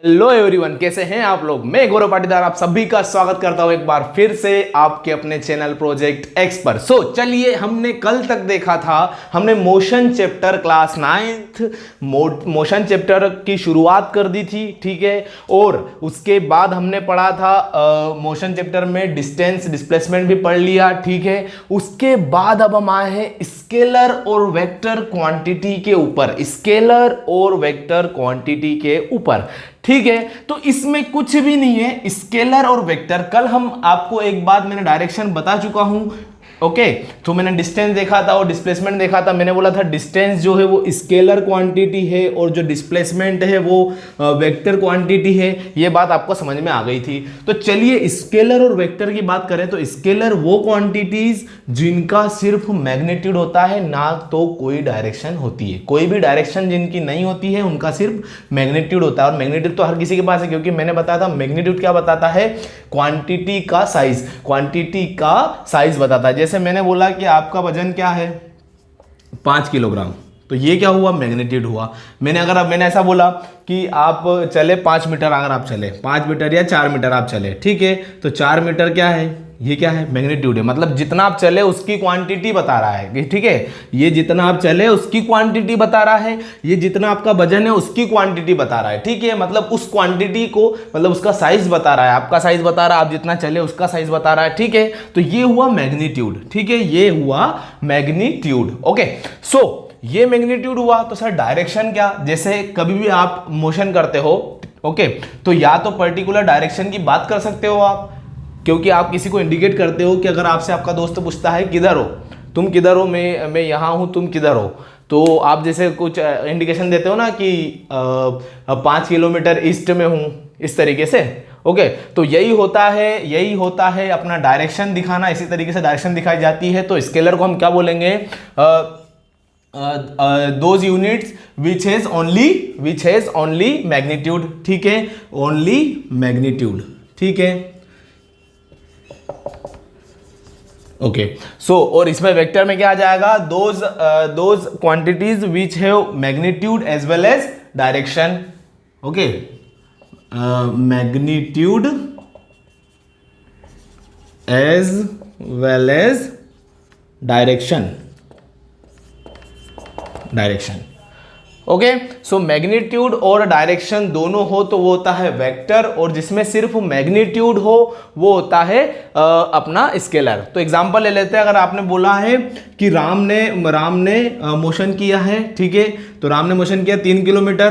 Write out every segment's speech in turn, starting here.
Hello everyone, कैसे हैं आप लोग। मैं गौरव पाटीदार आप सभी का स्वागत करता हूं एक बार फिर से आपके अपने चैनल प्रोजेक्ट एक्स पर। चलिए, हमने कल तक देखा था, हमने motion chapter class 9th motion chapter की शुरुआत कर दी थी, ठीक है। और उसके बाद हमने पढ़ा था मोशन चैप्टर में डिस्टेंस डिस्प्लेसमेंट भी पढ़ लिया, ठीक है। उसके बाद अब हम आए हैं स्केलर और वेक्टर क्वांटिटी के ऊपर, स्केलर और वेक्टर क्वांटिटी के ऊपर, ठीक है। तो इसमें कुछ भी नहीं है, स्केलर और वेक्टर। कल हम आपको एक बात मैंने डायरेक्शन बता चुका हूं, ओके। तो मैंने डिस्टेंस देखा था और डिस्प्लेसमेंट देखा था। मैंने बोला था डिस्टेंस जो है वो स्केलर क्वांटिटी है और जो डिस्प्लेसमेंट है वो वेक्टर क्वांटिटी है। ये बात आपको समझ में आ गई थी। तो चलिए, स्केलर और वेक्टर की बात करें तो स्केलर वो क्वांटिटीज जिनका सिर्फ मैग्नीट्यूड होता है, ना तो कोई डायरेक्शन होती है। कोई भी डायरेक्शन जिनकी नहीं होती है उनका सिर्फ मैग्नीट्यूड होता है। और मैग्नीट्यूड तो हर किसी के पास है, क्योंकि मैंने बताया था मैग्नीट्यूड क्या बताता है, क्वांटिटी का साइज, क्वांटिटी का साइज बताता है। जैसे मैंने बोला कि आपका वजन क्या है 5 किलोग्राम, तो ये क्या हुआ, मैग्नीट्यूड हुआ। मैंने ऐसा बोला कि आप चले 5 मीटर, अगर आप चले 5 मीटर या 4 मीटर आप चले, ठीक है। तो 4 मीटर क्या है, ये क्या है, मैग्नीट्यूड है। मतलब जितना आप चले उसकी क्वांटिटी बता रहा है, ठीक है। ये जितना आप चले उसकी क्वांटिटी बता रहा है, ये जितना आपका वजन है उसकी क्वांटिटी बता रहा है, ठीक है। मतलब उस क्वांटिटी को, मतलब उसका साइज बता रहा है, आपका साइज बता रहा है, आप जितना चले उसका साइज बता रहा है, ठीक है। तो ये हुआ मैग्नीट्यूड, ठीक है, ये हुआ मैग्नीट्यूड, ओके। ये मैग्नीट्यूड हुआ। तो सर डायरेक्शन क्या, जैसे कभी भी आप मोशन करते हो, ओके, तो या तो पर्टिकुलर डायरेक्शन की बात कर सकते हो आप, क्योंकि आप किसी को इंडिकेट करते हो कि अगर आपसे आपका दोस्त पूछता है किधर हो, तुम किधर हो, मैं यहाँ हूँ, तुम किधर हो, तो आप जैसे कुछ इंडिकेशन देते हो ना कि 5 किलोमीटर ईस्ट में हूँ, इस तरीके से, ओके। तो यही होता है अपना डायरेक्शन दिखाना। इसी तरीके से डायरेक्शन दिखाई जाती है। तो स्केलर को हम क्या बोलेंगे, those units which has only magnitude, ठीक है, only magnitude, ठीक है, ओके। और इसमें वेक्टर में क्या आ जाएगा, those quantities which have magnitude as well as direction, okay, magnitude as well as direction, okay. So magnitude और डायरेक्शन दोनों हो तो वो होता है वेक्टर, और जिसमें सिर्फ मैग्नीट्यूड हो वो होता है अपना स्केलर। तो एग्जांपल ले लेते हैं। अगर आपने बोला है कि राम ने मोशन किया है, ठीक है, तो राम ने मोशन किया 3 किलोमीटर,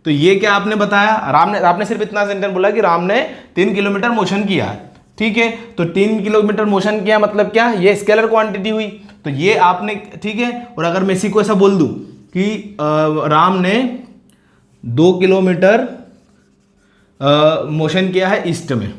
तो ये क्या आपने बताया, आपने सिर्फ इतना सेंटेंस बोला कि राम ने 3 किलोमीटर मोशन किया, ठीक है। तो 3 किलोमीटर मोशन किया मतलब क्या, ये स्केलर क्वांटिटी हुई, तो ये आपने, ठीक है। और अगर मैं इसी को ऐसा बोल दूं कि राम ने 2 किलोमीटर मोशन किया है ईस्ट में,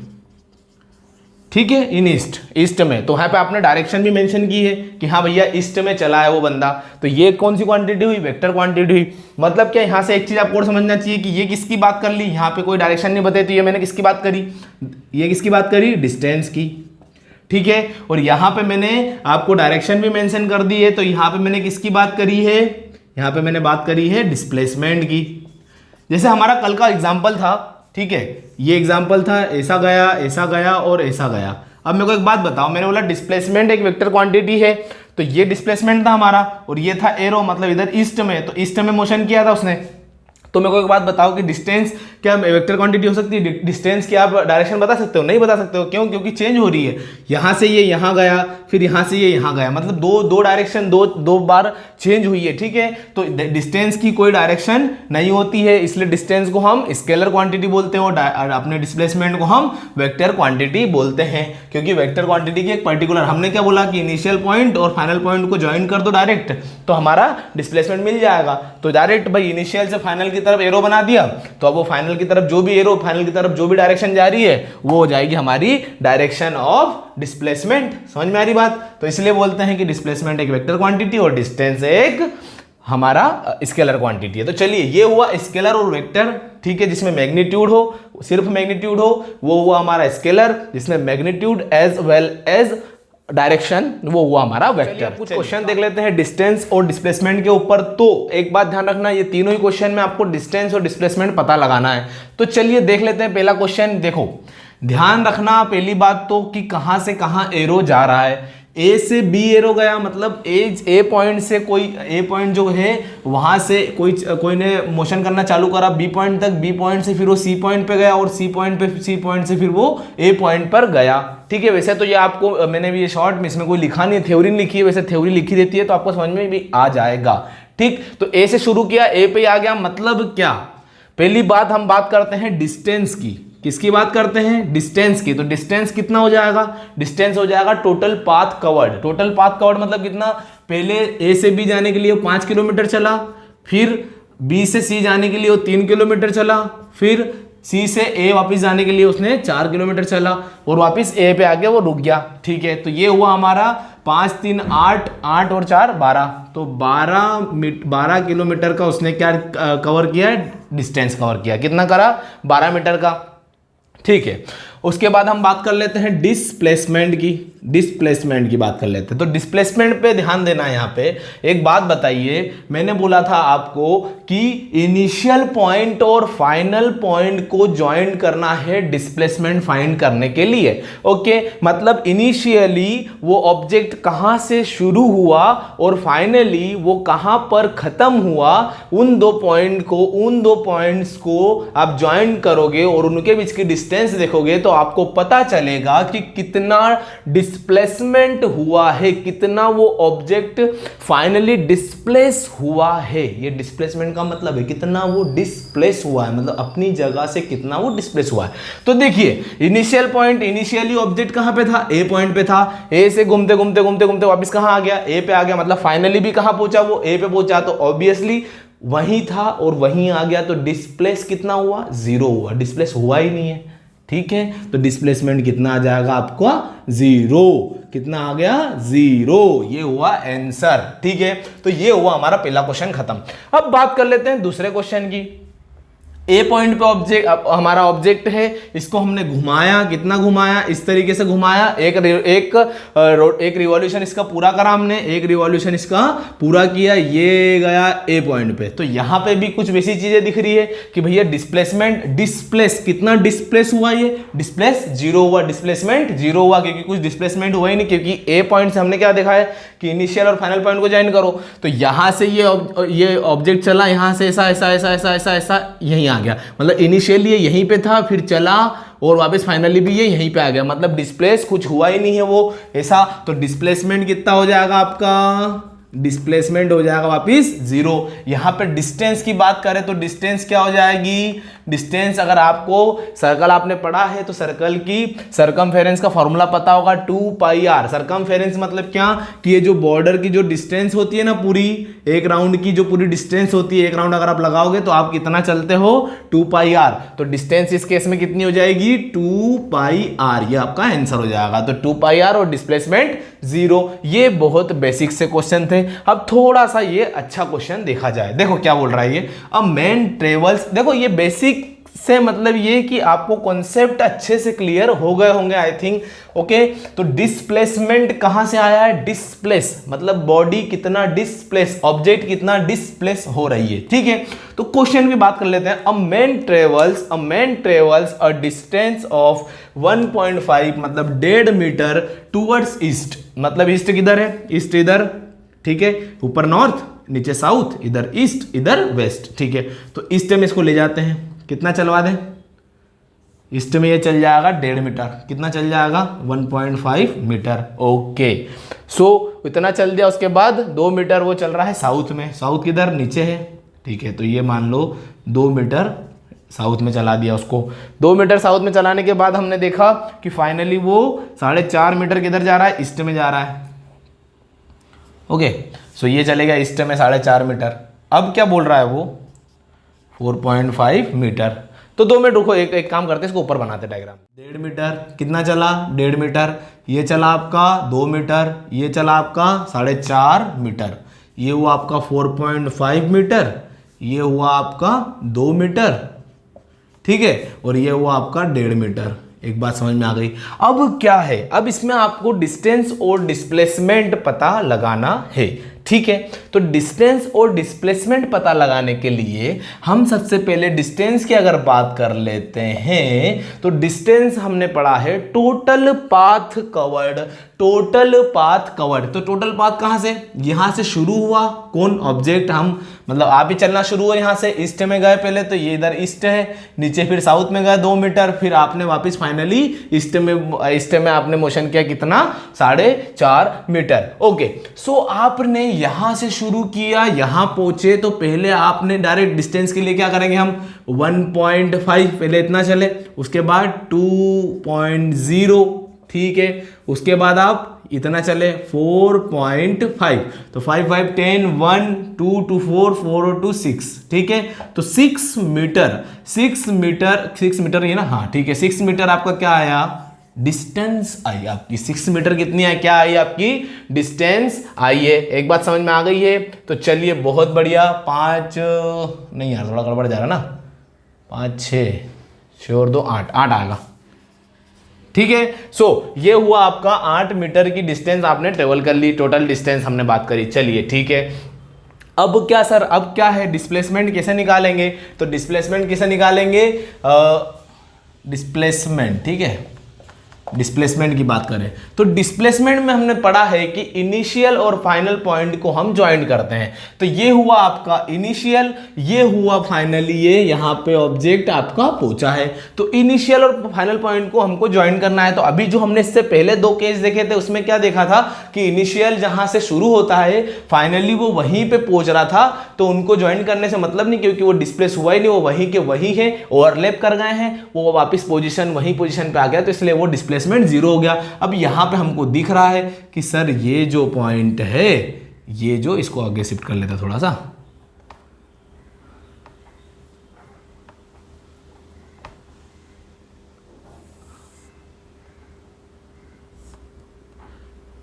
ठीक है, इन ईस्ट में, तो यहाँ पे आपने डायरेक्शन भी मेंशन की है कि हाँ भैया ईस्ट में चला है वो बंदा। तो ये कौन सी क्वांटिटी हुई, वेक्टर क्वांटिटी हुई। मतलब क्या, यहाँ से एक चीज आपको और समझना चाहिए कि ये किसकी बात कर ली, यहाँ पे कोई डायरेक्शन नहीं बताई, तो ये मैंने किसकी बात करी, ये किसकी बात करी, डिस्टेंस की, ठीक है। और यहाँ पे मैंने आपको डायरेक्शन भी मेंशन कर दी है, तो यहाँ पे मैंने किसकी बात करी है, यहाँ पे मैंने बात करी है डिस्प्लेसमेंट की। जैसे हमारा कल का एग्जाम्पल था, ठीक है, ये एग्जाम्पल था, ऐसा गया और ऐसा गया। अब मेरे को एक बात बताओ, मैंने बोला डिस्प्लेसमेंट एक वेक्टर क्वांटिटी है, तो ये डिस्प्लेसमेंट था हमारा, और ये था एरो, मतलब इधर ईस्ट में, तो ईस्ट में मोशन किया था उसने। तो मेरे को एक बात बताओ कि डिस्टेंस क्या वेक्टर क्वांटिटी हो सकती है, डिस्टेंस की आप डायरेक्शन बता सकते हो, नहीं बता सकते हो, क्यों, क्योंकि चेंज हो रही है। यहाँ से ये यहाँ गया, फिर यहाँ से ये यहाँ गया, मतलब दो डायरेक्शन दो बार चेंज हुई है, ठीक है। तो डिस्टेंस की कोई डायरेक्शन नहीं होती है, इसलिए डिस्टेंस को हम स्केलर क्वांटिटी बोलते हैं और अपने डिस्प्लेसमेंट को हम वेक्टर क्वांटिटी बोलते हैं। क्योंकि वेक्टर क्वांटिटी की एक पर्टिकुलर, हमने क्या बोला कि इनिशियल पॉइंट और फाइनल पॉइंट को ज्वाइन कर दो डायरेक्ट, तो हमारा डिस्प्लेसमेंट मिल जाएगा। तो डायरेक्ट भाई इनिशियल से फाइनल की तरफ एरो बना दिया, तो अब वो फाइनल की तरफ जो भी एरो, फाइनल की तरफ जो भी डायरेक्शन जा रही है वो हो जाएगी हमारी डायरेक्शन ऑफ डिस्प्लेसमेंट। समझ में आ रही बात। तो इसलिए बोलते हैं कि डिस्प्लेसमेंट एक वेक्टर क्वांटिटी और डिस्टेंस एक हमारा स्केलर क्वांटिटी है। तो चलिए, ये हुआ स्केलर और वेक्टर, ठीक है, जिसमें मैग्नीट्यूड हो, सिर्फ मैग्नीट्यूड हो, वो हुआ हमारा स्केलर, जिसमें magnitude as well as direction वो हुआ हमारा वेक्टर। कुछ क्वेश्चन देख लेते हैं डिस्टेंस और डिस्प्लेसमेंट के ऊपर। तो एक बात ध्यान रखना, ये तीनों ही क्वेश्चन में आपको डिस्टेंस और डिस्प्लेसमेंट पता लगाना है। तो चलिए देख लेते हैं पहला क्वेश्चन। देखो ध्यान रखना पहली बात तो कि कहां से कहां एरो जा रहा है। ए से बी एरो गया, मतलब ए पॉइंट से कोई ए पॉइंट जो है वहां से कोई ने मोशन करना चालू करा बी पॉइंट तक, बी पॉइंट से फिर वो सी पॉइंट पे गया और सी पॉइंट से फिर वो ए पॉइंट पर गया। ठीक है, वैसे तो ये आपको मैंने भी ये शॉर्ट में इसमें कोई लिखा नहीं है, थ्योरी नहीं लिखी है, वैसे थ्योरी लिखी रहती है तो आपको समझ में भी आ जाएगा। ठीक, तो ए से शुरू किया, ए पे आ गया, मतलब क्या, पहली बात हम बात करते हैं डिस्टेंस की। किसकी बात करते हैं? डिस्टेंस की। तो डिस्टेंस कितना हो जाएगा? डिस्टेंस हो जाएगा total path covered. Total path covered मतलब कितना? पहले ए से बी जाने के लिए वो 5 किलोमीटर चला, फिर बी से सी जाने के लिए वो 3 किलोमीटर चला, फिर सी से ए वापस जाने के लिए उसने 4 किलोमीटर चला और वापस ए पे आके वो रुक गया। ठीक है, तो ये हुआ हमारा 5 3 8 8 और 4 12, तो 12 किलोमीटर का उसने क्या कवर किया है? डिस्टेंस कवर किया। कितना करा? 12 मीटर का। ठीक है, उसके बाद हम बात कर लेते हैं डिस्प्लेसमेंट की बात कर लेते हैं। तो डिस्प्लेसमेंट पे ध्यान देना है। यहाँ पे एक बात बताइए, मैंने बोला था आपको कि इनिशियल पॉइंट और फाइनल पॉइंट को ज्वाइन करना है डिस्प्लेसमेंट फाइंड करने के लिए। ओके, मतलब इनिशियली वो ऑब्जेक्ट कहां से शुरू हुआ और फाइनली वो कहां पर खत्म हुआ, उन दो पॉइंट्स को आप ज्वाइन करोगे और उनके बीच की डिस्टेंस देखोगे तो आपको पता चलेगा कि कितना डिस्प्लेसमेंट हुआ है, कितना वो ऑब्जेक्ट फाइनली डिस्प्लेस हुआ है। ये डिस्प्लेसमेंट का मतलब है कितना वो डिस्प्लेस हुआ है, मतलब अपनी जगह से कितना वो डिस्प्लेस हुआ है। तो देखिए इनिशियल पॉइंट, इनिशियली ऑब्जेक्ट कहां पे था? ए पॉइंट पे था। ए से घूमते घूमते वापस कहां आ गया? ए पे आ गया, मतलब फाइनली भी कहां पहुंचा? वो ए पे पहुंचा, तो ऑब्वियसली वहीं था और वहीं आ गया, तो डिस्प्लेस कितना हुआ? 0 हुआ, डिस्प्लेस हुआ ही नहीं है। ठीक है, तो डिस्प्लेसमेंट कितना आ जाएगा आपका? 0। कितना आ गया? 0। ये हुआ आंसर। ठीक है, तो ये हुआ हमारा पहला क्वेश्चन खत्म। अब बात कर लेते हैं दूसरे क्वेश्चन की। ए पॉइंट पे हमारा ऑब्जेक्ट है, इसको हमने घुमाया, कितना घुमाया? इस तरीके से घुमाया। एक रिवॉल्यूशन इसका पूरा करा हमने, एक रिवॉल्यूशन इसका पूरा किया, ये गया ए पॉइंट पे। तो यहां पे भी कुछ वैसी चीजें दिख रही है कि भैया डिस्प्लेस कितना डिस्प्लेस हुआ? ये डिस्प्लेस 0 हुआ, डिस्प्लेसमेंट 0 हुआ, क्योंकि कुछ डिस्प्लेसमेंट हुआ ही नहीं, क्योंकि ए पॉइंट से हमने क्या देखा है कि इनिशियल और फाइनल पॉइंट को ज्वाइन करो। तो यहां से ये ऑब्जेक्ट चला, यहां से ऐसा यहीं आ गया, मतलब इनिशियली ये यहीं पे था, फिर चला और वापस फाइनली भी ये यहीं पे आ गया, मतलब डिस्प्लेस कुछ हुआ ही नहीं है वो ऐसा। तो डिस्प्लेसमेंट कितना हो जाएगा आपका? डिस्प्लेसमेंट हो जाएगा वापिस 0। यहां पे डिस्टेंस की बात करें तो डिस्टेंस क्या हो जाएगी? डिस्टेंस अगर आपको सर्कल आपने पढ़ा है तो सर्कल की सर्कमफेरेंस का फॉर्मूला पता होगा, 2πr। सर्कमफेरेंस मतलब क्या कि ये जो बॉर्डर की जो डिस्टेंस होती है ना, पूरी एक राउंड की जो पूरी डिस्टेंस होती है, एक राउंड अगर आप लगाओगे तो आप कितना चलते हो? 2πr। तो डिस्टेंस इस केस में कितनी हो जाएगी? 2πr। ये आपका आंसर हो जाएगा। तो 2πr और डिस्प्लेसमेंट 0। ये बहुत बेसिक से क्वेश्चन थे। अब थोड़ा सा ये अच्छा क्वेश्चन देखा जाए। देखो क्या बोल रहा है ये, अ मैन ट्रेवल्स। देखो ये बेसिक से मतलब ये कि आपको कॉन्सेप्ट अच्छे से क्लियर हो गए होंगे आई थिंक। ओके, तो डिस्प्लेसमेंट कहां से आया है? डिस्प्लेस मतलब बॉडी कितना डिस्प्लेस, ऑब्जेक्ट कितना डिस्प्लेस हो रही है। ठीक है, तो क्वेश्चन की बात कर लेते हैं। A man travels a distance of 1.5 मतलब 1.5 मीटर टूवर्ड्स ईस्ट। मतलब ईस्ट किधर है? ईस्ट इधर, ठीक है, ऊपर नॉर्थ, नीचे साउथ, इधर ईस्ट, इधर वेस्ट। ठीक है, तो ईस्ट में इसको ले जाते हैं, कितना चलवा दें? ईस्ट में ये चल जाएगा 1.5 मीटर। कितना चल जाएगा? 1.5 मीटर। ओके, सो इतना चल दिया। उसके बाद 2 मीटर वो चल रहा है साउथ में। साउथ किधर? नीचे है। ठीक है, तो ये मान लो 2 मीटर साउथ में चला दिया उसको। 2 मीटर साउथ में चलाने के बाद हमने देखा कि फाइनली वो 4.5 मीटर किधर जा रहा है? ईस्ट में जा रहा है। ओके, सो ये चलेगा ईस्ट में 4.5 मीटर। अब क्या बोल रहा है वो? 4.5 मीटर। तो 2 मिनट रुको, एक काम करते हैं, इसको ऊपर बनाते डायग्राम। 1.5 मीटर कितना चला? 1.5 मीटर। ये चला आपका 2 मीटर, ये चला आपका 4.5 मीटर, ये हुआ आपका 4.5 मीटर, ये हुआ आपका 2 मीटर। ठीक है, और ये हुआ आपका 1.5 मीटर। एक बात समझ में आ गई। अब क्या है, अब इसमें आपको डिस्टेंस और डिस्प्लेसमेंट पता लगाना है, ठीक है। तो डिस्टेंस और डिस्प्लेसमेंट पता लगाने के लिए हम सबसे पहले डिस्टेंस की अगर बात कर लेते हैं तो डिस्टेंस हमने पढ़ा है total path covered, total path covered. तो टोटल पाथ कहां से, यहां से शुरू हुआ, कौन ऑब्जेक्ट, हम मतलब आप ही चलना शुरू हुआ यहां से, ईस्ट में गए पहले, तो ये इधर ईस्ट है, नीचे फिर साउथ में गए 2 मीटर, फिर आपने वापस फाइनली ईस्ट में आपने मोशन किया कितना, 4.5 मीटर। ओके, सो आपने यहां से शुरू किया, यहां पहुंचे, तो पहले आपने डायरेक्ट डिस्टेंस के लिए क्या करेंगे हम 1.5, पहले इतना चले, उसके बाद 2.0, ठीक है, उसके बाद आप इतना चले 4.5, तो 5 5 10 1 2 2 4 4 और 2 6, ठीक है। तो 6 मीटर ये ना, हाँ ठीक है, 6 मीटर आपका क्या आया, डिस्टेंस आई आपकी। 6 मीटर कितनी है, क्या आई आपकी, डिस्टेंस आई है। एक बात समझ में आ गई है, तो चलिए बहुत बढ़िया। 5 नहीं यार, थोड़ा गड़बड़ जा रहा ना, 5 6 और 2 8 आएगा, ठीक है। सो ये हुआ आपका 8 मीटर की डिस्टेंस आपने ट्रेवल कर ली, टोटल डिस्टेंस हमने बात करी, चलिए ठीक है। अब क्या सर, अब क्या है, डिस्प्लेसमेंट कैसे निकालेंगे, तो डिस्प्लेसमेंट कैसे निकालेंगे, डिस्प्लेसमेंट, ठीक है, डिस्प्लेसमेंट की बात करें तो डिस्प्लेसमेंट में हमने पढ़ा है कि इनिशियल और फाइनल पॉइंट को हम ज्वाइन करते हैं। तो ये हुआ आपका इनिशियल, ये हुआ फाइनली, ये यहां पे ऑब्जेक्ट आपका पहुंचा है। तो इनिशियल और फाइनल पॉइंट को हमको ज्वाइन करना है। तो अभी जो हमने इससे पहले 2 केस देखे थे उसमें क्या देखा था कि इनिशियल जहां से शुरू होता है फाइनली वो वहीं पे पहुंच रहा था, तो उनको ज्वाइन करने से मतलब नहीं, क्योंकि वो डिस्प्लेस हुआ ही नहीं, वो वहीं के वही है, ओवरलैप कर गए हैं, वो वापस पोजीशन वही पोजीशन पे आ गया, तो इसलिए वो डिस्प्लेसमेंट 0 हो गया। अब यहां पे हमको दिख रहा है कि सर ये जो पॉइंट है, ये जो, इसको आगे शिफ्ट कर लेता थोड़ा सा,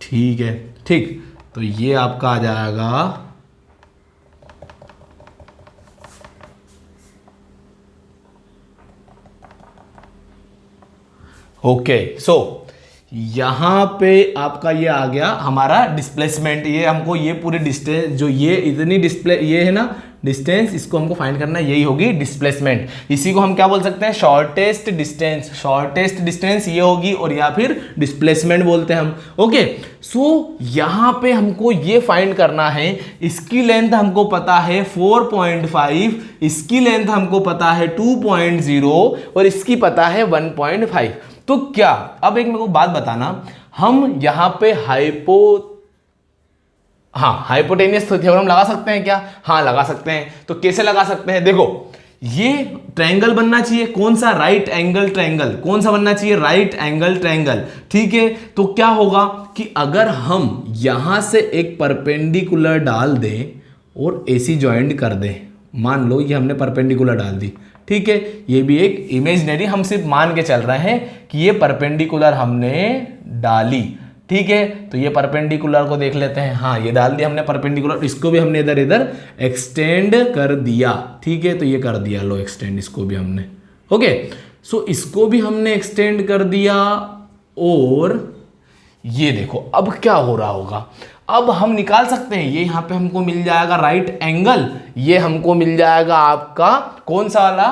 ठीक है, ठीक, तो ये आपका आ जाएगा ओके। सो यहां पे आपका ये आ गया हमारा डिस्प्लेसमेंट। ये हमको ये पूरे डिस्टेंस जो ये इतनी डिस्प्ले ये है ना डिस्टेंस, इसको हमको फाइंड करना है, यही होगी डिस्प्लेसमेंट। इसी को हम क्या बोल सकते हैं, शॉर्टेस्ट डिस्टेंस। शॉर्टेस्ट डिस्टेंस ये होगी, और या फिर डिस्प्लेसमेंट बोलते हैं हम। ओके, सो यहां पे हमको ये फाइंड करना है, इसकी लेंथ हमको पता है 4.5, इसकी लेंथ हमको पता है 2.0 और इसकी पता है 1.5। तो क्या, अब एक मेरे को बात बताना, हम यहां पे हाइपोटेनियस थ्योरम लगा सकते हैं क्या, हाँ लगा सकते हैं। तो कैसे लगा सकते हैं, देखो ये ट्रायंगल बनना चाहिए, कौन सा, राइट एंगल ट्रायंगल, कौन सा बनना चाहिए, राइट एंगल ट्रायंगल, ठीक है। तो क्या होगा कि अगर हम यहां से एक परपेंडिकुलर डाल दें और ऐसी ज्वाइंट कर दें, मान लो ये हमने परपेंडिकुलर डाल दी, ठीक है, ये भी एक इमेजिनरी, हम सिर्फ मान के चल रहे हैं कि ये परपेंडिकुलर हमने डाली, ठीक है। तो ये परपेंडिकुलर को देख लेते हैं, हाँ ये डाल दिया हमने परपेंडिकुलर, इसको भी हमने इधर इधर एक्सटेंड कर दिया, ठीक है। तो ये कर दिया, लो एक्सटेंड, इसको भी हमने, ओके। सो इसको भी हमने एक्सटेंड कर दिया, और ये देखो अब क्या हो रहा होगा, अब हम निकाल सकते हैं, ये यहां पे हमको मिल जाएगा राइट एंगल, ये हमको मिल जाएगा आपका कौन सा वाला,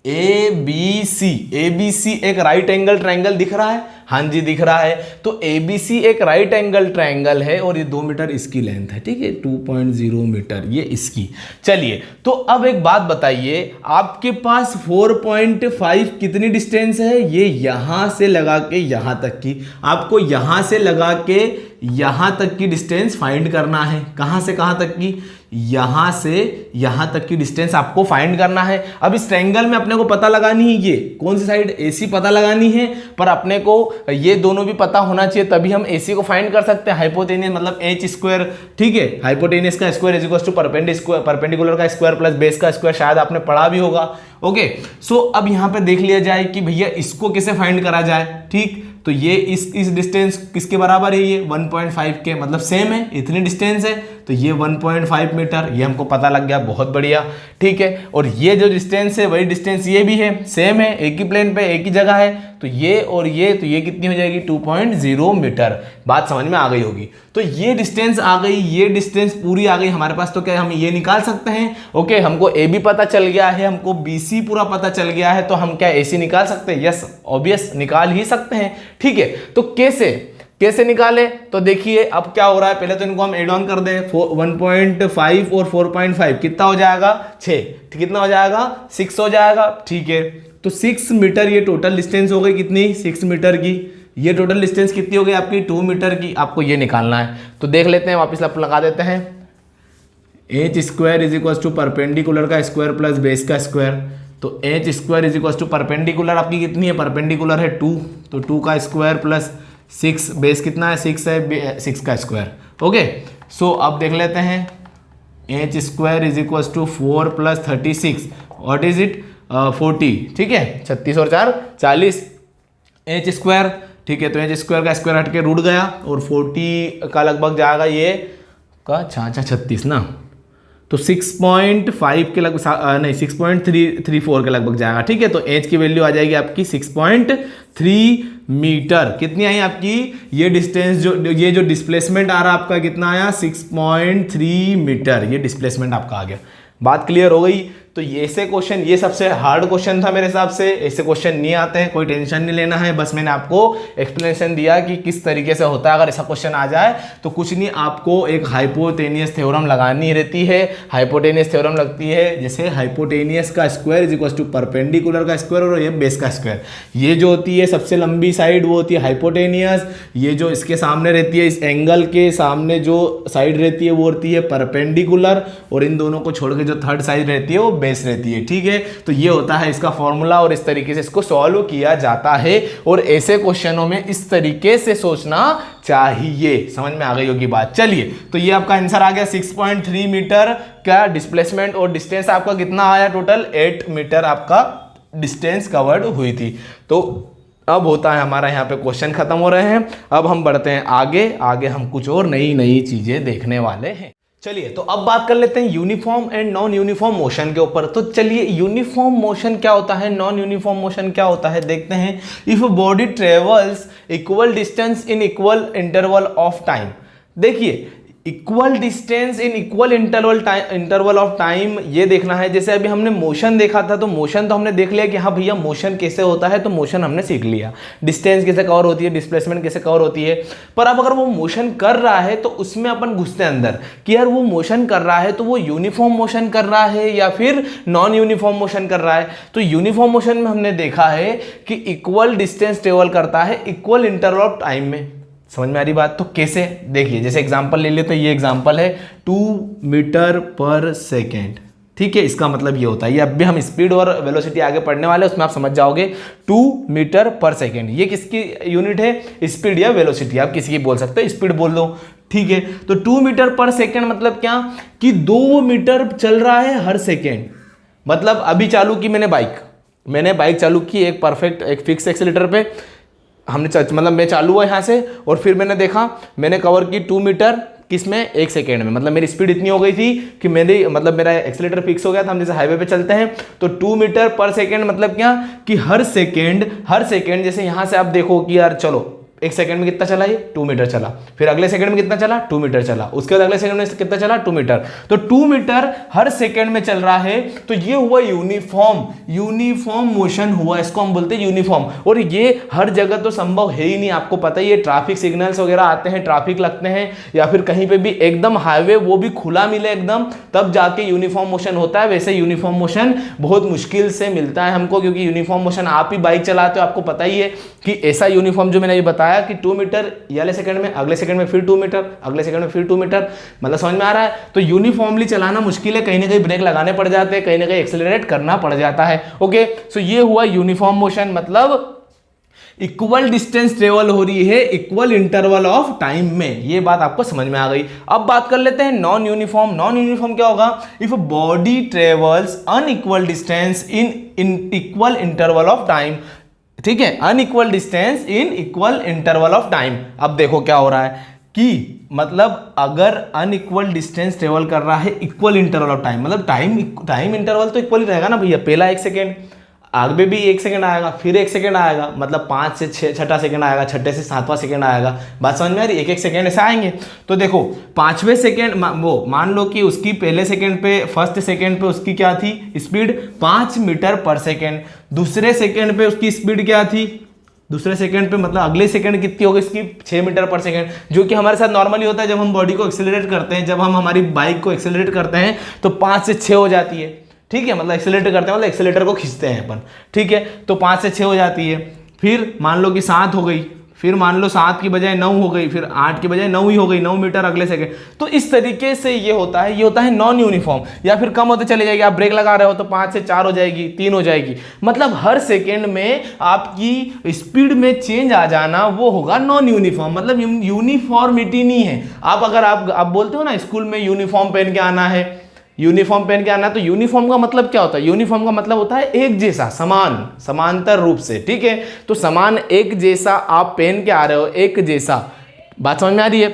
ABC। ABC एक राइट एंगल ट्रायंगल दिख रहा है, हाँ जी दिख रहा है। तो ABC एक राइट एंगल ट्रायंगल है, और ये 2 मीटर इसकी लेंथ है, ठीक है, 2.0 मीटर ये इसकी। चलिए, तो अब एक बात बताइए, आपके पास 4.5 कितनी डिस्टेंस है, ये यहां से लगा के यहां तक की, आपको यहां से लगा के यहां तक की डिस्टेंस फाइंड करना है। कहां से कहां तक की, यहां से यहां तक की डिस्टेंस आपको फाइंड करना है। अब इस ट्रायंगल में अपने को पता लगानी है, ये कौन सी साइड, AC पता लगानी है, पर अपने को ये दोनों भी पता होना चाहिए, तभी हम AC को फाइंड कर सकते हैं। हाइपोटेनियस मतलब h², ठीक है, हाइपोटेनियस का square is equal to perpendicular का स्क्वायर प्लस बेस का स्क्वायर, शायद आपने पढ़ा भी होगा। ओके, सो अब यहाँ पे देख लिया जाए कि भैया इसको कैसे फाइंड करा जाए। ठीक, तो ये इस डिस्टेंस किसके बराबर है, ये 1.5 के, मतलब सेम है, इतनी डिस्टेंस है, तो ये 1.5 मीटर, ये हमको पता लग गया, बहुत बढ़िया। ठीक है, और ये जो डिस्टेंस है वही डिस्टेंस ये भी है, सेम है, एक ही प्लेन पे एक ही जगह है, तो ये और ये, तो ये कितनी हो जाएगी 2.0 मीटर। बात समझ में आ गई होगी। तो ये डिस्टेंस आ गई, ये डिस्टेंस पूरी आ गई हमारे पास, तो क्या हम ये निकाल सकते हैं। ओके, हमको ए बी पता चल गया है, हमको बी सी पूरा पता चल गया है, तो हम क्या ए सी निकाल सकते हैं? यस, ऑब्वियस, निकाल ही सकते हैं। ठीक है, तो कैसे निकाले, तो देखिए अब क्या हो रहा है, पहले तो इनको हम एड ऑन कर दें, 1.5 और 4.5 कितना हो जाएगा 6, कितना हो जाएगा 6 हो जाएगा। ठीक है, तो 6 मीटर ये टोटल डिस्टेंस हो गई, कितनी 6 मीटर की, ये टोटल डिस्टेंस कितनी हो गई आपकी 2 मीटर की, आपको ये निकालना है। तो देख लेते हैं, वापस लगा देते हैं, H square is equal to perpendicular का स्क्वायर प्लस बेस का स्क्वायर, तो H square is equal to perpendicular आपकी कितनी है, परपेंडिकुलर है 2, तो 2 का स्क्वायर प्लस 6, बेस कितना है 6 है, 6 का स्क्वायर। ओके, सो अब देख लेते हैं, H square is equal to 4 plus 36, what is it 40। ठीक है, 36 और 4 40 एच स्क्वायर। ठीक है, तो एच स्क्वायर का स्क्वायर हट के रूट गया, और 40 का लगभग जाएगा ये का 36 ना, तो 6.5 के लगभग, नहीं 6.334 के लगभग जाएगा। ठीक है, तो एच की वैल्यू आ जाएगी आपकी 6.3 मीटर। कितनी आई आपकी, ये डिस्टेंस ये जो डिस्प्लेसमेंट आ रहा है आपका कितना आया 6.3 मीटर, ये डिस्प्लेसमेंट आपका आ गया। बात क्लियर हो गई। तो ये ऐसे क्वेश्चन, ये सबसे हार्ड क्वेश्चन था मेरे हिसाब से, ऐसे क्वेश्चन नहीं आते हैं, कोई टेंशन नहीं लेना है, बस मैंने आपको एक्सप्लेनेशन दिया कि किस तरीके से होता है। अगर ऐसा क्वेश्चन आ जाए तो कुछ नहीं, आपको एक हाइपोटेनियस थ्योरम लगानी रहती है। हाइपोटेनियस थ्योरम लगती है, जैसे हाइपोटेनियस का square is equal to perpendicular का स्क्वायर और ये बेस का स्क्वायर। ये जो होती है सबसे लंबी साइड वो होती है हाइपोटेनियस, ये जो इसके सामने रहती है, इस एंगल के सामने जो साइड रहती है वो होती है परपेंडिकुलर, और इन दोनों को छोड़ के जो थर्ड साइड रहती है वो बेस रहती है। ठीक है, तो ये होता है इसका फॉर्मूला, और इस तरीके से इसको सॉल्व किया जाता है, और ऐसे क्वेश्चनों में इस तरीके से सोचना चाहिए। समझ में आ गई होगी बात। चलिए, तो ये आपका आंसर आ गया 6.3 मीटर का डिस्प्लेसमेंट, और डिस्टेंस आपका कितना आया टोटल 8 मीटर आपका डिस्टेंस कवर्ड हुई थी। तो अब होता है हमारा यहाँ पे क्वेश्चन खत्म हो रहे हैं, अब हम बढ़ते हैं आगे हम कुछ और नई चीजें देखने वाले हैं। चलिए, तो अब बात कर लेते हैं uniform and non uniform motion के ऊपर। तो चलिए, यूनिफॉर्म मोशन क्या होता है, नॉन यूनिफॉर्म मोशन क्या होता है, देखते हैं। If body travels equal distance in equal interval of time, देखिए equal distance in equal interval of time, ये देखना है। जैसे अभी हमने मोशन देखा था, तो मोशन तो हमने देख लिया कि हाँ भैया मोशन कैसे होता है, तो मोशन हमने सीख लिया, डिस्टेंस कैसे कवर होती है, डिस्प्लेसमेंट कैसे कवर होती है। पर अब अगर वो मोशन कर रहा है तो उसमें अपन घुसते हैं अंदर कि यार वो मोशन कर रहा है तो वो यूनिफॉर्म मोशन कर रहा है या फिर नॉन यूनिफॉर्म मोशन कर रहा है। तो यूनिफॉर्म मोशन में हमने देखा है कि इक्वल डिस्टेंस ट्रेवल करता है इक्वल इंटरवल ऑफ टाइम में। समझ में आ रही बात। तो कैसे, देखिए जैसे एग्जांपल ले ले, तो ये एग्जांपल है 2 मीटर पर सेकेंड। ठीक है, इसका मतलब ये होता है, ये अब भी हम स्पीड और वेलोसिटी आगे पढ़ने वाले हैं, उसमें आप समझ जाओगे। 2 मीटर पर सेकेंड ये किसकी यूनिट है, स्पीड या वेलोसिटी, आप किसी की बोल सकते हो, स्पीड बोल दो। ठीक है, तो 2 मीटर पर सेकेंड मतलब क्या कि 2 मीटर चल रहा है हर सेकेंड। मतलब अभी चालू की मैंने बाइक चालू की एक परफेक्ट एक फिक्स एक्सीलेटर पे, हमने मतलब मैं चालू हुआ यहाँ से और फिर मैंने देखा मैंने कवर की 2 मीटर किसमें 1 सेकेंड में। मतलब मेरी स्पीड इतनी हो गई थी कि मतलब मेरा एक्सीलेटर फिक्स हो गया था। हम जैसे हाईवे पे चलते हैं तो 2 मीटर पर सेकेंड मतलब क्या कि हर सेकेंड जैसे यहाँ से आप देखो कि यार चलो 1 सेकंड में कितना चला, ये 2 मीटर चला, फिर अगले सेकंड में कितना चला 2 मीटर चला, उसके बाद अगले सेकंड में कितना चला 2 मीटर। तो 2 मीटर हर सेकंड में चल रहा है, तो ये हुआ यूनिफॉर्म मोशन हुआ, इसको हम बोलते हैं यूनिफॉर्म। और ये हर जगह तो संभव है ही नहीं, आपको पता ही है। ट्रैफिक सिग्नल्स वगैरह आते हैं, ट्रैफिक लगते हैं, या फिर कहीं पे भी एकदम हाईवे वो भी खुला मिले एकदम, तब जाके यूनिफॉर्म मोशन होता है। वैसे यूनिफॉर्म मोशन बहुत मुश्किल से मिलता है हमको, क्योंकि यूनिफॉर्म मोशन आप ही बाइक चलाते हो, आपको पता ही है कि ऐसा यूनिफॉर्म जो मैंने ये बताया कि 2 मीटर ये वाले सेकंड में, अगले सेकंड में फिर 2 मीटर, अगले सेकंड में फिर 2 मीटर, मतलब समझ में आ रहा है। तो यूनिफॉर्मली चलाना मुश्किल है, कहीं ना कहीं ब्रेक लगाने पड़ जाते हैं, कहीं ना कहीं एक्सेलरेट करना पड़ जाता है। ओके, सो ये हुआ यूनिफॉर्म मोशन, मतलब इक्वल डिस्टेंस ट्रेवल हो रही है इक्वल इंटरवल ऑफ टाइम में। ये बात आपको समझ में आ गई। अब बात कर लेते हैं नॉन यूनिफॉर्म। नॉन यूनिफॉर्म क्या होगा? If body travels unequal distance in equal interval of time, ठीक है, unequal distance in equal interval of time. अब देखो क्या हो रहा है कि मतलब अगर अनइक्वल डिस्टेंस ट्रेवल कर रहा है इक्वल इंटरवल ऑफ टाइम, मतलब टाइम इंटरवल तो इक्वल ही रहेगा ना भैया। पहला 1 सेकेंड, आगे भी 1 सेकेंड आएगा, फिर 1 सेकेंड आएगा, मतलब 5 से 6 सेकेंड आएगा, 6 से 7वां सेकेंड आएगा। बात समझ में आ रही? 1 सेकेंड ऐसे आएंगे। तो देखो 5वें सेकेंड वो मान लो कि उसकी पहले सेकेंड पे, फर्स्ट सेकेंड पे उसकी क्या थी स्पीड? 5 metre per second. दूसरे सेकेंड पे उसकी स्पीड क्या थी? दूसरे सेकंड पे मतलब अगले सेकंड कितनी होगी इसकी? 6 मीटर पर सेकंड, जो कि हमारे साथ नॉर्मली होता है जब हम बॉडी को एक्सेलरेट करते हैं, जब हम हमारी बाइक को एक्सेलरेट करते हैं तो 5 से 6 हो जाती है, ठीक है, मतलब एक्सेलरेट करते हैं मतलब एक्सेलेटर को खींचते हैं अपन, ठीक है, तो 5 से 6 हो जाती है। फिर मान लो कि 7 हो गई, फिर मान लो 7 की बजाय 9 हो गई, फिर 8 की बजाय 9 ही हो गई, 9 मीटर अगले सेकंड। तो इस तरीके से ये होता है नॉन यूनिफॉर्म। या फिर कम होते चले जाएगी, आप ब्रेक लगा रहे हो तो 5 से 4 हो जाएगी, 3 हो जाएगी, मतलब हर सेकेंड में आपकी स्पीड में चेंज आ जाना वो होगा नॉन यूनिफॉर्म। मतलब यूनिफॉर्मिटी नहीं है। आप अगर आप बोलते हो ना स्कूल में यूनिफॉर्म पहन के आना है, यूनिफॉर्म पहन के आना है, तो यूनिफॉर्म का मतलब क्या होता है? यूनिफॉर्म का मतलब होता है एक जैसा, समान, समांतर रूप से, ठीक है। तो समान एक जैसा आप पहन के आ रहे हो, एक जैसा, बात समझ में आ रही है?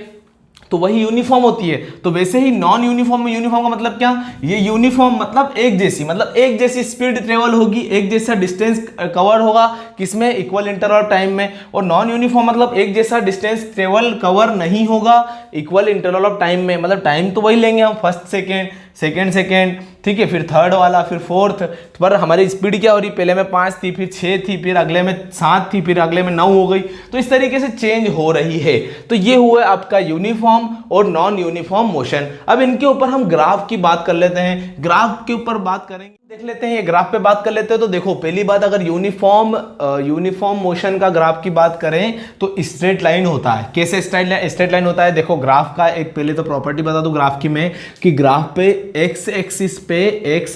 तो वही यूनिफॉर्म होती है। तो वैसे ही नॉन यूनिफॉर्म में यूनिफॉर्म का मतलब क्या? ये यूनिफॉर्म मतलब एक जैसी, मतलब एक जैसी स्पीड ट्रेवल होगी, एक जैसा डिस्टेंस कवर होगा, किसमें? इक्वल इंटरवल टाइम में। और नॉन यूनिफॉर्म मतलब एक जैसा डिस्टेंस ट्रेवल कवर नहीं होगा इक्वल इंटरवल ऑफ टाइम में। मतलब टाइम तो वही लेंगे हम, फर्स्ट सेकेंड, सेकेंड, ठीक है, फिर थर्ड वाला, फिर फोर्थ, पर हमारी स्पीड क्या हो रही? पहले में 5 थी, फिर 6 थी, फिर अगले में 7 थी, फिर अगले में 9 हो गई। तो इस तरीके से चेंज हो रही है। तो ये हुआ आपका यूनिफॉर्म और नॉन यूनिफॉर्म मोशन। अब इनके ऊपर हम ग्राफ की बात कर लेते हैं। ग्राफ के ऊपर बात करेंगे, देख लेते हैं, ये ग्राफ पे बात कर लेते हैं। तो देखो पहली बात, अगर यूनिफॉर्म मोशन का ग्राफ की बात करें तो स्ट्रेट लाइन होता है। कैसे स्ट्रेट लाइन होता है? देखो ग्राफ का एक पहले तो प्रॉपर्टी बता दूं ग्राफ की मैं, कि ग्राफ पे एक्स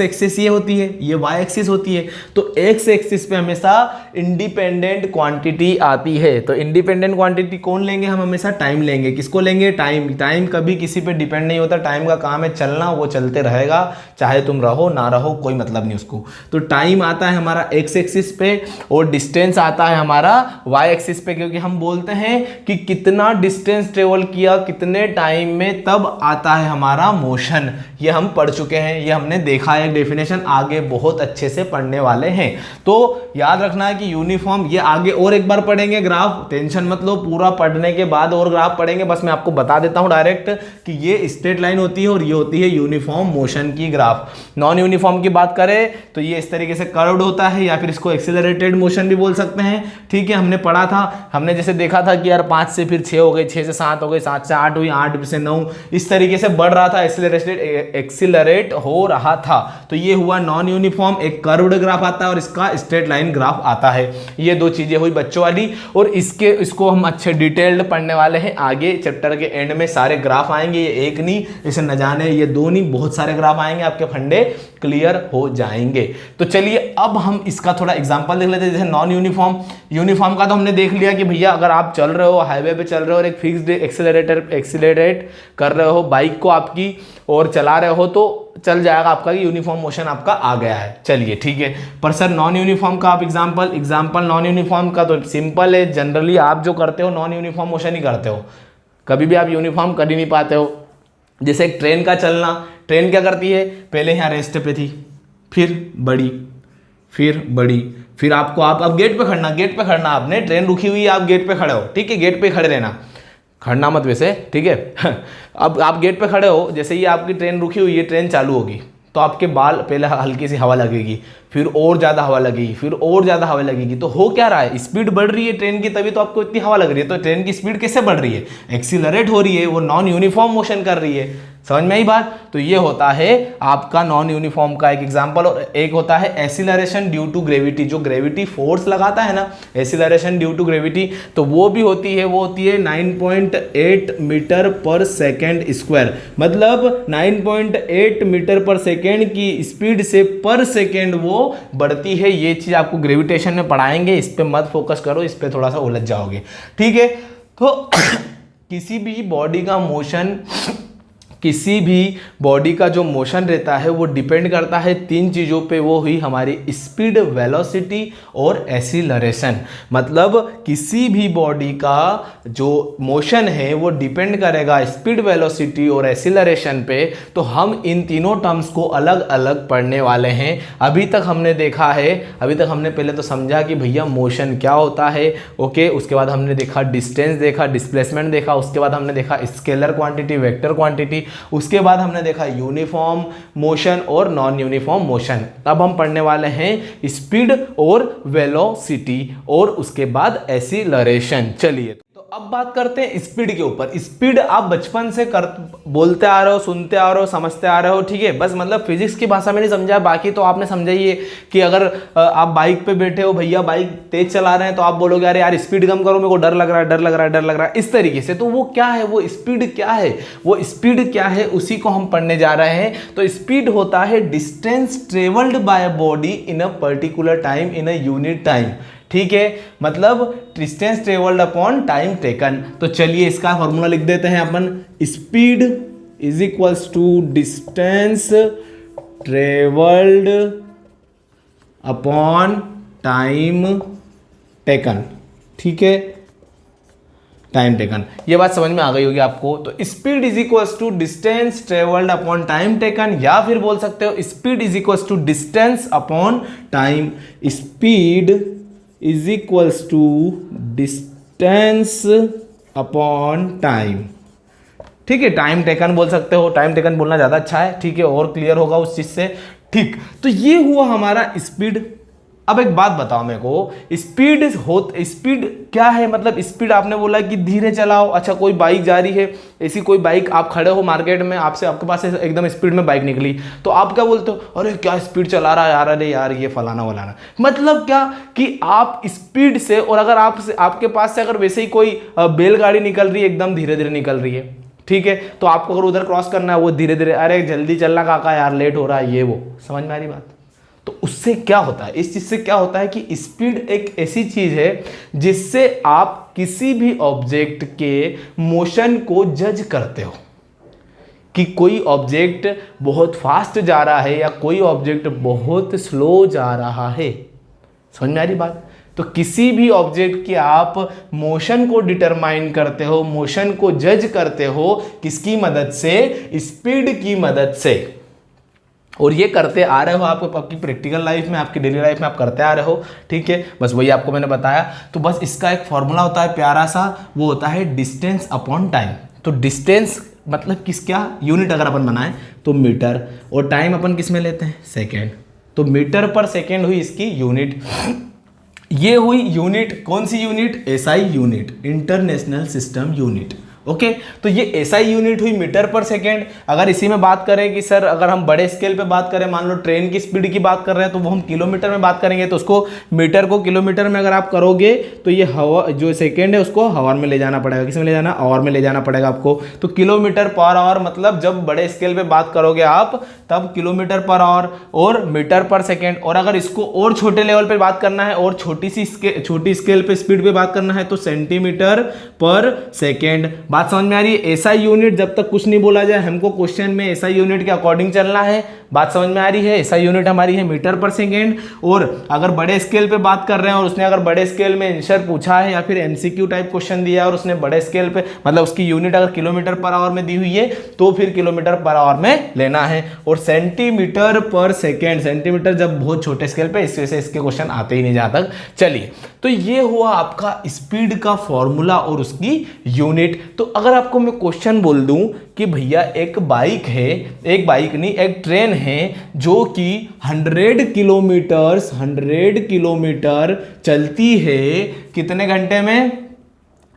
एक्सिस ये होती है, ये वाई एक्सिस होती है। तो एक्स एक्सिस पे हमेशा इंडिपेंडेंट क्वांटिटी आती है। तो इंडिपेंडेंट क्वांटिटी कौन लेंगे? हम हमेशा टाइम लेंगे। किसको लेंगे? टाइम कभी किसी पे डिपेंड नहीं होता। टाइम का काम है चलना, वो चलते रहेगा, चाहे तुम रहो ना रहो, कोई मतलब नहीं उसको। तो टाइम आता है हमारा एक्स एक्सिस पे और डिस्टेंस आता है हमारा वाई एक्सिस पे, क्योंकि हम बोलते हैं कि कितना डिस्टेंस ट्रेवल किया कितने टाइम में, तब आता है हमारा मोशन। ये हम पढ़ चुके हैं, ये हमने देखा है, डेफिनेशन आगे बहुत अच्छे से पढ़ने वाले हैं। तो याद रखना है कि यूनिफॉर्म, ये आगे और एक बार पढ़ेंगे ग्राफ, टेंशन मत लो, पूरा पढ़ने के बाद और ग्राफ पढ़ेंगे। बस मैं आपको बता देता हूं डायरेक्ट कि ये स्ट्रेट लाइन होती है और ये होती है यूनिफॉर्म मोशन की ग्राफ। नॉन यूनिफॉर्म की बात करें तो ये इस तरीके से कर्व्ड होता है, या फिर इसको एक्सेलरेटेड मोशन भी बोल सकते हैं, ठीक है। हमने पढ़ा था, हमने जैसे देखा था कि यार 5 से फिर 6 हो गई, 6 से 7 हो गई, 7 से 8 हुई, 8 से 9, इस तरीके से बढ़ रहा था, एक्सिलरेट हो रहा था। तो ये हुआ नॉन यूनिफॉर्म, एक कर्व्ड ग्राफ आता है और इसका स्ट्रेट लाइन ग्राफ आता है। ये दो चीजें हुई बच्चों वाली, और इसको हम अच्छे डिटेल्ड पढ़ने वाले हैं आगे चैप्टर के एंड में। सारे ग्राफ आएंगे, ये एक नहीं, इसे न जाने ये दो नहीं, बहुत सारे ग्राफ आएंगे, आपके फंडे क्लियर हो जाएंगे। तो चलिए अब हम इसका थोड़ा एग्जांपल देख लेते हैं। जैसे नॉन यूनिफॉर्म का तो हमने देख लिया कि भैया अगर आप चल रहे हो, हाईवे पे चल रहे हो और एक फिक्स्ड एक्सेलरेट कर रहे हो बाइक को आपकी और चला रहे हो, तो चल जाएगा आपका कि यूनिफॉर्म मोशन आपका आ गया है। चलिए ठीक है। पर सर नॉन यूनिफॉर्म का आप एग्जांपल नॉन यूनिफॉर्म का तो सिंपल है, जनरली आप जो करते हो नॉन यूनिफॉर्म मोशन ही करते हो, कभी भी आप यूनिफॉर्म कर ही नहीं पाते हो। जैसे एक ट्रेन का चलना, ट्रेन क्या करती है? पहले यहाँ रेस्ट पे थी, फिर बढ़ी, फिर आपको आप गेट पे खड़ना, आपने ट्रेन रुकी हुई है, आप गेट पे खड़े हो, ठीक है, गेट पे खड़े रहना, खड़ना मत वैसे, ठीक है। अब आप गेट पे खड़े हो, जैसे ही आपकी ट्रेन रुकी हुई है, ट्रेन चालू होगी, तो आपके बाल पहले हल्की सी हवा लगेगी, फिर और ज़्यादा हवा लगेगी, फिर और ज़्यादा हवा लगेगी। तो हो क्या रहा है? स्पीड बढ़ रही है ट्रेन की, तभी तो आपको इतनी हवा लग रही है। तो ट्रेन की स्पीड कैसे बढ़ रही है? एक्सीलरेट हो रही है, वो नॉन यूनिफॉर्म मोशन कर रही है। समझ में आई बात। तो ये होता है आपका नॉन यूनिफॉर्म का एक एग्जांपल। और एक होता है एसिलरेशन ड्यू टू ग्रेविटी, जो ग्रेविटी फोर्स लगाता है ना, एसिलरेशन ड्यू टू ग्रेविटी, तो वो भी होती है, वो होती है 9.8 मीटर पर सेकेंड स्क्वायर। मतलब 9.8 मीटर पर सेकेंड की स्पीड से पर सेकेंड वो बढ़ती है। ये चीज आपको ग्रेविटेशन में पढ़ाएंगे, इस पे मत फोकस करो, इस पे थोड़ा सा उलझ जाओगे, ठीक है। तो किसी भी बॉडी का मोशन, किसी भी बॉडी का जो मोशन रहता है वो डिपेंड करता है तीन चीज़ों पे, वो हुई हमारी स्पीड, वेलोसिटी और एसिलरेशन। मतलब किसी भी बॉडी का जो मोशन है वो डिपेंड करेगा स्पीड, वेलोसिटी और एसिलरेशन पे। तो हम इन तीनों टर्म्स को अलग अलग पढ़ने वाले हैं। अभी तक हमने देखा है, अभी तक हमने पहले तो समझा कि भैया मोशन क्या होता है, ओके। उसके बाद हमने देखा डिस्टेंस, देखा डिस्प्लेसमेंट, देखा उसके बाद हमने देखा स्केलर क्वांटिटी, वेक्टर क्वांटिटी, उसके बाद हमने देखा यूनिफॉर्म मोशन और नॉन यूनिफॉर्म मोशन। अब हम पढ़ने वाले हैं स्पीड और वेलोसिटी और उसके बाद एसिलरेशन। चलिए तो अब बात करते हैं स्पीड के ऊपर। स्पीड आप बचपन से बोलते आ रहे हो, सुनते आ रहे हो, समझते आ रहे हो, ठीक है। बस मतलब फिजिक्स की भाषा में नहीं समझा, बाकी तो आपने समझा ही है कि अगर आप बाइक पे बैठे हो, भैया बाइक तेज चला रहे हैं, तो आप बोलोगे अरे यार स्पीड कम करो, मेरे को डर लग रहा है, डर लग रहा है, डर लग रहा है, इस तरीके से। तो वो क्या है, वो स्पीड क्या है, वो स्पीड क्या है, उसी को हम पढ़ने जा रहे हैं। तो स्पीड होता है distance travelled by body in a particular time in a unit time, ठीक है। मतलब distance travelled upon time taken. तो चलिए इसका फॉर्मूला लिख देते हैं अपन। Speed is equals to distance travelled upon time taken, ठीक है, टाइम टेकन। ये बात समझ में आ गई होगी आपको। तो speed is equals to distance travelled upon time taken, या फिर बोल सकते हो speed is equals to distance upon time. Speed is equals to distance upon time, ठीक है। टाइम टेकन बोल सकते हो, टाइम टेकन बोलना ज़्यादा अच्छा है, ठीक है, और क्लियर होगा उस चीज़ से, ठीक। तो ये हुआ हमारा स्पीड। अब एक बात बताओ मेरे को, स्पीड क्या है। मतलब स्पीड आपने बोला कि धीरे चलाओ, अच्छा कोई बाइक जा रही है, ऐसी कोई बाइक, आप खड़े हो मार्केट में, आपके पास एकदम स्पीड में बाइक निकली, तो आप क्या बोलते हो, अरे क्या स्पीड चला रहा है यार, अरे यार ये फलाना वलाना। मतलब क्या कि आप स्पीड से, और अगर आपके पास से अगर वैसे ही कोई बैलगाड़ी निकल रही है, एकदम धीरे धीरे निकल रही है, ठीक है, तो आपको अगर उधर क्रॉस करना है, वो धीरे धीरे, अरे जल्दी चलना काका यार, लेट हो रहा है, ये वो, समझ में आ रही बात। तो उससे क्या होता है, इस चीज से क्या होता है कि स्पीड एक ऐसी चीज है जिससे आप किसी भी ऑब्जेक्ट के मोशन को जज करते हो कि कोई ऑब्जेक्ट बहुत फास्ट जा रहा है या कोई ऑब्जेक्ट बहुत स्लो जा रहा है। समझ में आ रही बात। तो किसी भी ऑब्जेक्ट की आप मोशन को डिटरमाइन करते हो, मोशन को जज करते हो, किसकी मदद से, स्पीड की मदद से। और ये करते आ रहे हो आपकी प्रैक्टिकल लाइफ में, आपकी डेली लाइफ में आप करते आ रहे हो, ठीक है। बस वही आपको मैंने बताया। तो बस इसका एक फॉर्मूला होता है प्यारा सा, वो होता है डिस्टेंस अपॉन टाइम। तो डिस्टेंस मतलब क्या, यूनिट अगर अपन बनाएं तो मीटर, और टाइम अपन किस में लेते हैं, सेकेंड। तो मीटर पर सेकेंड हुई इसकी यूनिट। ये हुई यूनिट, कौन सी unit, SI unit, international system unit, okay. तो ये एसआई यूनिट हुई मीटर पर सेकेंड। अगर इसी में बात करें कि सर अगर हम बड़े स्केल पे बात करें, मान लो ट्रेन की स्पीड की बात कर रहे हैं, तो वो हम किलोमीटर में बात करेंगे। तो उसको मीटर को किलोमीटर में अगर आप करोगे तो ये हवा जो सेकेंड है उसको हावर में ले जाना पड़ेगा, किस में ले जाना, आवर में ले जाना पड़ेगा आपको। तो किलोमीटर पर आवर, मतलब जब बड़े स्केल पे बात करोगे आप तब किलोमीटर पर आवर और मीटर पर सेकेंड। और अगर इसको और छोटे लेवल पे बात करना है और छोटी स्केल पे स्पीड पे बात करना है तो सेंटीमीटर पर सेकेंड। बात समझ में आ रही है। एसआई यूनिट जब तक कुछ नहीं बोला जाए, हमको क्वेश्चन में एसआई यूनिट के अकॉर्डिंग चलना है। बात समझ में आ रही है। एसआई यूनिट हमारी है मीटर पर सेकेंड। और अगर बड़े स्केल पे बात कर रहे हैं और उसने अगर बड़े स्केल में आंसर पूछा है या फिर एमसीक्यू टाइप क्वेश्चन दिया है और उसने बड़े स्केल पे मतलब उसकी यूनिट अगर किलोमीटर पर आवर में दी हुई है तो फिर किलोमीटर पर आवर में लेना है। और सेंटीमीटर पर सेकेंड, सेंटीमीटर जब बहुत छोटे स्केल पे, इस वजह से इसके क्वेश्चन आते ही नहीं जहां तक। चलिए, तो ये हुआ आपका स्पीड का फॉर्मूला और उसकी यूनिट। तो अगर आपको मैं क्वेश्चन बोल दूं कि भैया एक बाइक है, एक बाइक नहीं एक ट्रेन है जो कि 100 किलोमीटर चलती है कितने घंटे में,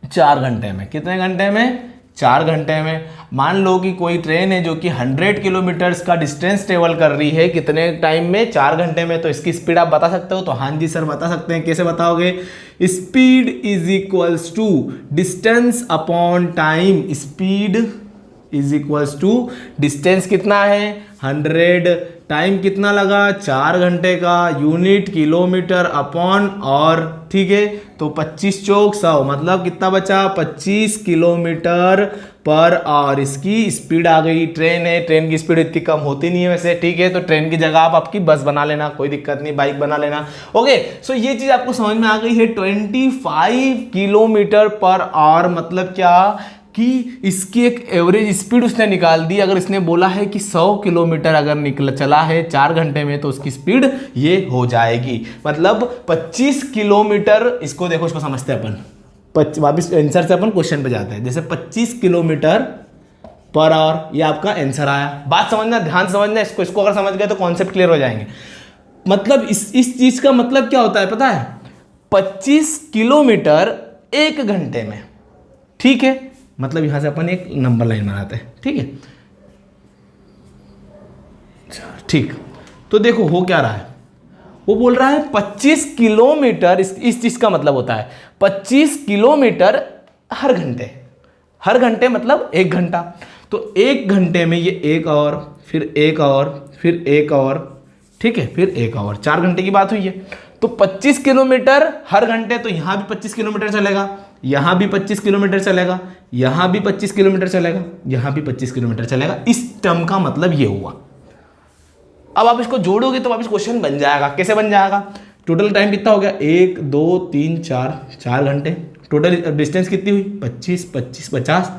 4 घंटे में। कितने घंटे में, 4 घंटे में। मान लो कि कोई ट्रेन है जो कि 100 किलोमीटर्स का डिस्टेंस ट्रेवल कर रही है, कितने टाइम में? 4 घंटे में। तो इसकी स्पीड आप बता सकते हो? तो हाँ जी सर बता सकते हैं। कैसे बताओगे? Speed is equals to distance upon time. Speed is equals to distance कितना है? 100, टाइम कितना लगा? 4 घंटे का, यूनिट किलोमीटर अपॉन और, ठीक है। तो 25 चौक 100, मतलब कितना बचा? 25 किलोमीटर पर आवर इसकी स्पीड आ गई। ट्रेन है, ट्रेन की स्पीड इतनी कम होती नहीं है वैसे, ठीक है। तो ट्रेन की जगह आप आपकी बस बना लेना, कोई दिक्कत नहीं, बाइक बना लेना। ओके, सो ये चीज आपको समझ में आ गई है। 25 किलोमीटर पर आवर मतलब क्या कि इसकी एक एवरेज स्पीड उसने निकाल दी। अगर इसने बोला है कि 100 किलोमीटर अगर चला है 4 घंटे में, तो उसकी स्पीड ये हो जाएगी, मतलब 25 किलोमीटर। इसको देखो, इसको समझते हैं अपन, वापिस आंसर से अपन क्वेश्चन पे जाते हैं। जैसे 25 किलोमीटर पर आवर, ये आपका आंसर आया। बात समझना, ध्यान से समझना इसको अगर समझ गए तो कॉन्सेप्ट क्लियर हो जाएंगे। मतलब इस चीज का मतलब क्या होता है पता है? 25 किलोमीटर 1 घंटे में, ठीक है। मतलब यहां से अपन एक नंबर लाइन बनाते हैं, ठीक है। ठीक, तो देखो हो क्या रहा है, वो बोल रहा है 25 किलोमीटर। इस चीज का मतलब होता है 25 किलोमीटर हर घंटे। हर घंटे मतलब 1 घंटा। तो 1 घंटे में ये 1 आवर, फिर 1 आवर, फिर 1 आवर, ठीक है, फिर 1 आवर। 4 घंटे की बात हुई है। तो 25 किलोमीटर हर घंटे, तो यहां भी 25 किलोमीटर चलेगा, यहां भी 25 किलोमीटर चलेगा, यहां भी 25 किलोमीटर चलेगा, यहां भी 25 किलोमीटर चलेगा। इस टर्म का मतलब ये हुआ। अब आप इसको जोड़ोगे तो वापस क्वेश्चन बन जाएगा। कैसे बन जाएगा? टोटल टाइम कितना हो गया? 1 2 3 4 घंटे। टोटल डिस्टेंस कितनी हुई? 25 25 50,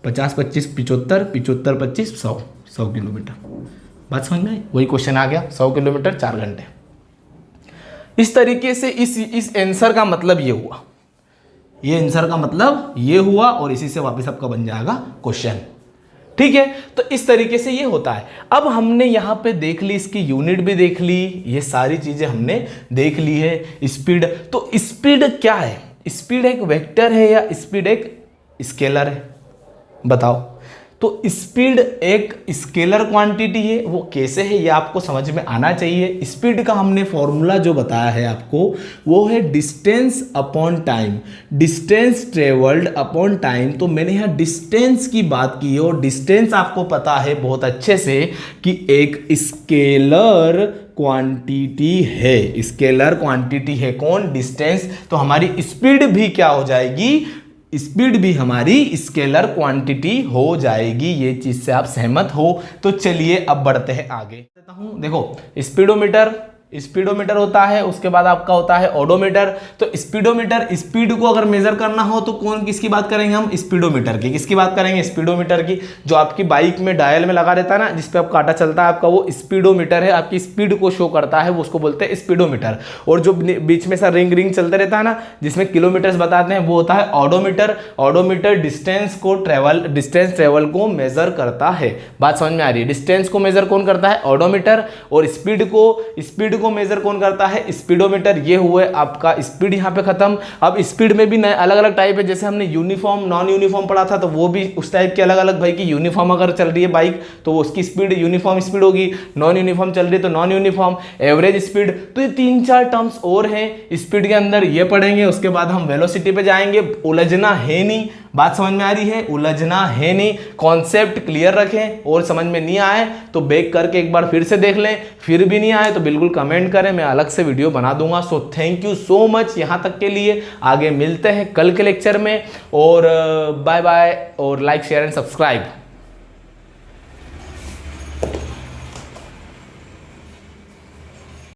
50 25 75, 75 25 100 किलोमीटर। बात समझ में आई? वही क्वेश्चन आ गया, 100 किलोमीटर 4 घंटे। इस तरीके से इस आंसर का मतलब ये हुआ, ये आंसर का मतलब ये हुआ, और इसी से वापस आपका बन जाएगा क्वेश्चन, ठीक है। तो इस तरीके से ये होता है। अब हमने यहां पे देख ली, इसकी यूनिट भी देख ली, ये सारी चीजें हमने देख ली है। स्पीड, तो स्पीड क्या है? स्पीड एक वेक्टर है या स्पीड एक स्केलर है? बताओ। तो स्पीड एक स्केलर क्वांटिटी है। वो कैसे है ये आपको समझ में आना चाहिए। स्पीड का हमने फॉर्मूला जो बताया है आपको, वो है distance upon time, distance travelled upon time. तो मैंने यहाँ डिस्टेंस की बात की है, और डिस्टेंस आपको पता है बहुत अच्छे से कि एक स्केलर क्वांटिटी है। स्केलर क्वांटिटी है कौन? डिस्टेंस। तो हमारी स्पीड भी क्या हो जाएगी? स्पीड भी हमारी स्केलर क्वांटिटी हो जाएगी। ये चीज से आप सहमत हो? तो चलिए अब बढ़ते हैं आगे। देखो, स्पीडोमीटर होता है, उसके बाद आपका होता है ओडोमीटर। तो स्पीडोमीटर, स्पीड को अगर मेजर करना हो तो कौन किसकी बात करेंगे हम? स्पीडोमीटर की। किसकी बात करेंगे? स्पीडोमीटर की। जो आपकी बाइक में डायल में लगा रहता है ना, जिसपे आप कांटा चलता है आपका, वो स्पीडोमीटर है। आपकी स्पीड को शो करता है, वो उसको बोलते हैं स्पीडोमीटर। और जो बीच में सा रिंग चलते रहता है ना, जिसमें किलोमीटर्स बताते हैं, वो होता है ओडोमीटर। ओडोमीटर डिस्टेंस ट्रेवल को मेजर करता है। बात समझ में आ रही है? डिस्टेंस को मेजर कौन करता है? ओडोमीटर। और स्पीड को मेजर कौन करता है? स्पीडोमीटर। ये हुए आपका स्पीड यहाँ पे खत्म। अब स्पीड में भी नए अलग अलग टाइप है। जैसे हमने यूनिफॉर्म, नॉन यूनिफॉर्म पढ़ा था, तो वो भी उस टाइप के अलग अलग भाई की। यूनिफॉर्म अगर चल रही है बाइक तो वो उसकी स्पीड यूनिफॉर्म स्पीड होगी, नॉन यूनिफॉर्म चल रही है तो नॉन यूनिफॉर्म। एवरेज स्पीड, तो ये 3-4 टर्म्स और हैं स्पीड के अंदर, ये पढ़ेंगे। उसके बाद हम वेलोसिटी पे जाएंगे। उलझना है नहीं, बात समझ में आ रही है? उलझना है नहीं, कॉन्सेप्ट क्लियर रखें। और समझ में नहीं आए तो बैक करके एक बार फिर से देख लें। फिर भी नहीं आए तो बिल्कुल कमेंट करें, मैं अलग से वीडियो बना दूंगा। So thank you so much यहां तक के लिए। आगे मिलते हैं कल के लेक्चर में, और बाय बाय, और लाइक शेयर एंड सब्सक्राइब।